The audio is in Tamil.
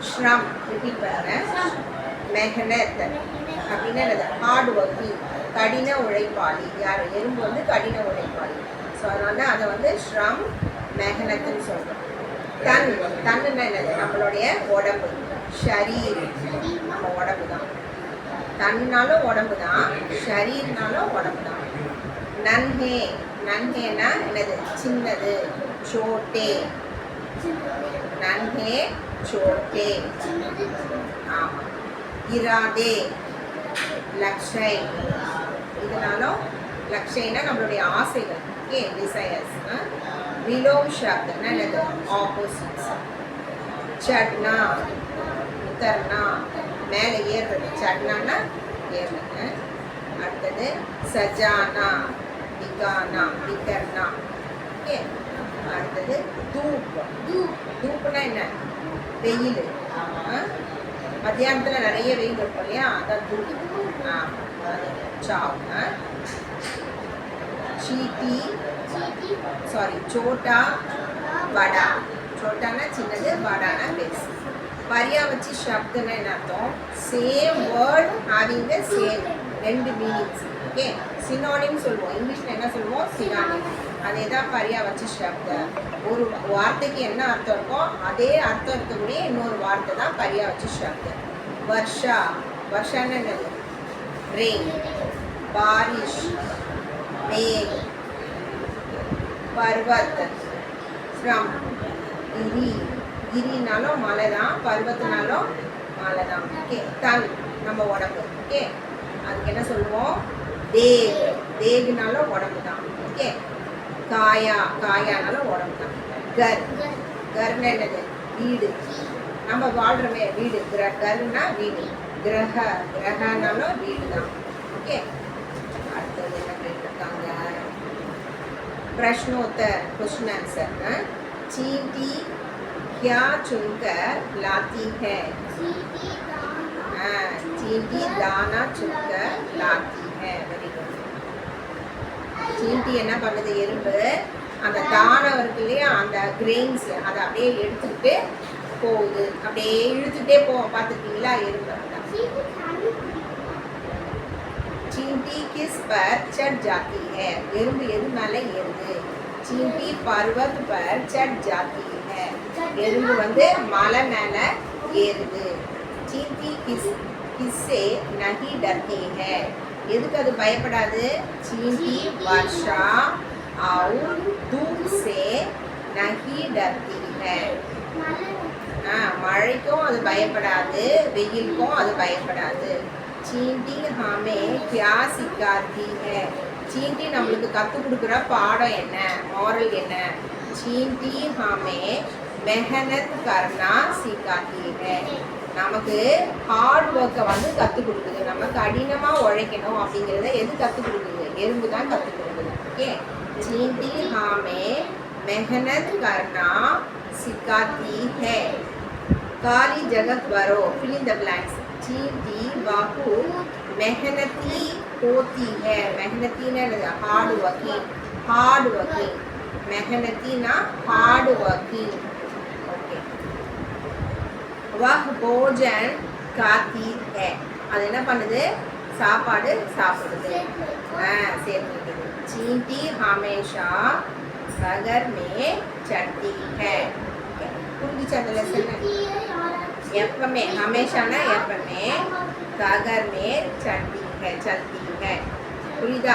श्रम रिपीट பண்ணுங்க मेहनत அப்படின்னா என்னது ஹார்ட் ஒர்க்கிங் கடின உழைப்பாளி யார் எறும்பு வந்து கடின உழைப்பாளி ஸோ அதனால அதை வந்து ஸ்ரம் மெஹனத்துன்னு சொல்கிறோம் தன் தன்னுன்னா என்னது நம்மளுடைய உடம்பு ஷரீர் நம்ம உடம்பு தான் தன்னாலும் உடம்பு தான் ஷரீர்னாலும் உடம்பு தான் நன்ஹே நன்ஹேனா என்னது சின்னது சோட்டே நன்ஹே சோட்டே ஆமாம் இராதே லக்ஷை இதனாலும் லக்ஷைனா நம்மளுடைய ஆசைகள் ஓகே டிசையர்ஸ் விலோம் ஷப்தம்னா என்னது ஆப்போசிட்ஸ் சட்னா உத்தர்னா மேலே ஏறுறது சட்னான்னா ஏறுறது அடுத்தது சஜானா பிகானா பிகர்னா ஓகே அடுத்தது தூப் தூப்புனா என்ன வெயில் மத்தியானத்தில் நிறைய வெயில் இருக்கும் இல்லையா அதான் தூப் சாப் சீட்டி சாரி சோட்டா வடா சோட்டானா சின்னது வடானா பெருசு பரியாவச்சி சப்தம்னா என்ன அர்த்தம் same word having the same ரெண்டு மீனிங்ஸ் ஓகே சினானிம் சொல்லுவோம் இங்கிலீஷில் என்ன சொல்லுவோம் சினானிம் அதே தான் பரியாவச்சி சப்தம் ஒரு வார்த்தைக்கு என்ன அர்த்தம் இருக்கோ அதே அர்த்தம் இருக்கக்கூடிய இன்னொரு வார்த்தை தான் பரியாவச்சி சப்தம் வர்ஷா வர்ஷான்னு என்னது ரெயின் பாரிஷ் மேக் பர்வத் ஃப்ரம் கிரி கிரினாலும் மலை தான் பர்வத்தினாலும் மலை தான் ஓகே தன் நம்ம உடம்பு ஓகே அதுக்கு என்ன சொல்லுவோம் தேக் தேக்னாலும் உடம்பு தான் ஓகே காயா காயானாலும் உடம்பு தான் கர் கர்னா என்னது வீடு நம்ம வாழ்கிறோமே வீடு கர்னா வீடு கிரக கிரகனாலும் வீடு தான் ஓகே அடுத்தது என்ன கேட்டிருக்காங்க प्रश्नोत्तर क्वेश्चन आंसर चींटी क्या चुनकर लाती है चींटी दाना चुनकर लाती है वेरी गुड चींटी என்ன பண்ணுது எறும்பு அந்த தானம் இருக்கு இல்லையா அந்த கிரெயின்ஸ் அதை அப்படியே எடுத்துக்கிட்டு போகுது அப்படியே இழுத்துட்டே பார்த்துருக்கீங்களா எறும்பு चींटी किस पर चढ़ जाती है एरुंब एदु மேலே ஏறுது चींटी पर्वत पर चढ़ जाती है एरुंब வந்து மலை மேலே ஏறுது चींटी किससे नहीं डरती है எதுக்கு அது பயப்படாது चींटी वर्षा और धूप से नहीं डरती है மழைக்கும் அது பயப்படாது வெயிலுக்கும் அது பயப்படாது चींटी हमें क्या सिखाती है चींटी நம்மளுக்கு கற்றுக் கொடுக்குற பாடம் என்ன மாரல் என்ன चींटी हमें मेहनत करना सिखाती है நமக்கு ஹார்ட் ஒர்க்கை வந்து கற்றுக் கொடுக்குது நம்ம கடினமாக உழைக்கணும் அப்படிங்கிறத எது கற்றுக் கொடுக்குது எறும்பு தான் கற்றுக் கொடுக்குது ஓகே चींटी हमें मेहनत करना सिखाती है खाली जगह भरो fill in the blanks चींटी बहुत मेहनती होती है मेहनती ना हार्ड वर्किंग मेहनती ना हार्ड वर्किंग ओके वह भोजन खाती है அது என்ன பண்ணுது சாப்பாடு சாப்பிடுது சேர்த்துக்குது चींटी हमेशा घर में चढ़ती है புரிஞ்சுச்சு அந்த லெசன் எப்பமே हमेशाனா எப்பமே कागर में चलती है புரியுதா